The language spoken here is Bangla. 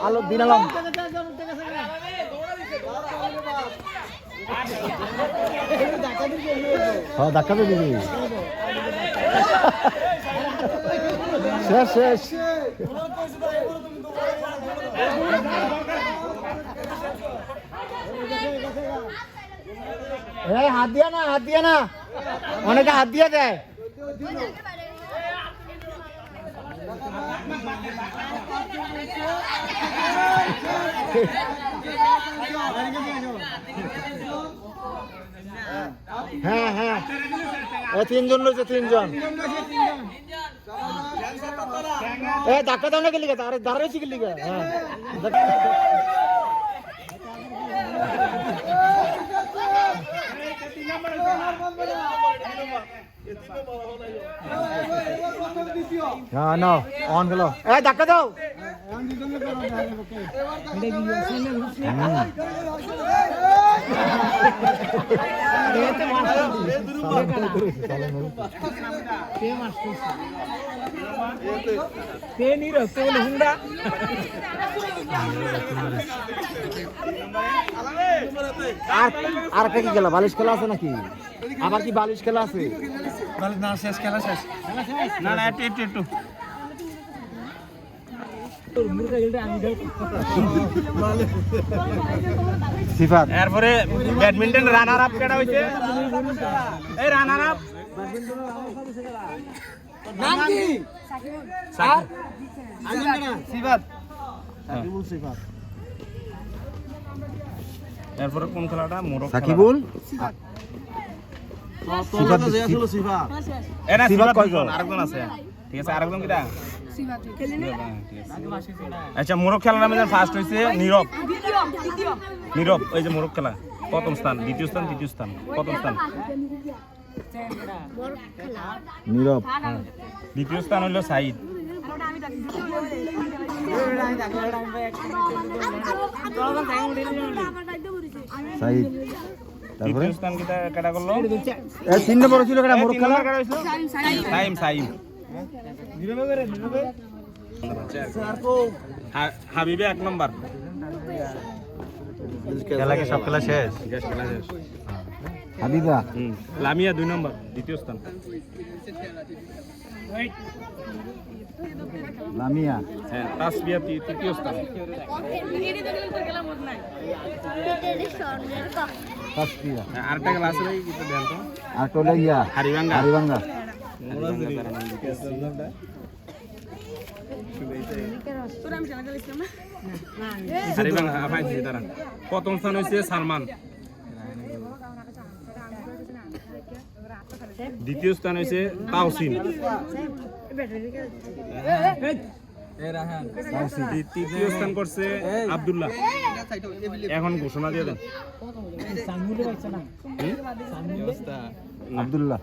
আলো দিন আলম হ্যাঁ ধাক্কা দিবি শেষ শেষ এই হাত দিয়া না অনেকে হাত দিয়ে দেয় হ্যাঁ হ্যাঁ তিনজন রয়েছে তিনজন ধাক্কা দাও না গেলি আরে দাঁড়াইছি গেলি হ্যাঁ না অন গেল ধাক্কা দাও আর কি খেলা বালিশ খেলা আছে নাকি আবার কি বালিশ খেলা আছে না শেষ খেলা শেষ না না একটু সিফাত এরপরে ব্যাডমিন্টন রানার আপ কেডা হইছে এই রানার আপ নাম কি সিফাত সিফাত এরপরে কোন খেলাটা মোরক সাকিবুল সিফাত সিফাত এনা সিফাত কয়জন আরেকজন আছে ঠিক আছে আরেকজন কিটা সিফাত খেলেনি আচ্ছা মোরক খেলার নামে ফার্স্ট হইছে নীরব ওই যে মোরক খেলা প্রথম স্থান দ্বিতীয় স্থান তৃতীয় স্থান প্রথম স্থান নীরব দ্বিতীয় স্থান হইল সাইদ সাইদ তৃতীয় স্থান কিটা কাটা করলো এই 3 নম্বর ছিল কাটা মোরক খেলা সাইম হাবিবে 1 নম্বর খেলা কি সব খেলা শেষ হাবিবা লামিয়া 2 নম্বর দ্বিতীয় স্থান লামিয়া হ্যাঁ তাসবিয়া তৃতীয় স্থান তাসবিয়া আরেকটা খেলা আছে ভাই কিন্তু দেন তো আর টোলে ইয়া হারিবাঙ্গা প্রথম স্থান হয়েছে সালমান দ্বিতীয় স্থান হয়েছে তাওসিন তৃতীয় স্থান করছে আব্দুল্লাহ এখন ঘোষণা দিয়ে দেন আব্দুল্লাহ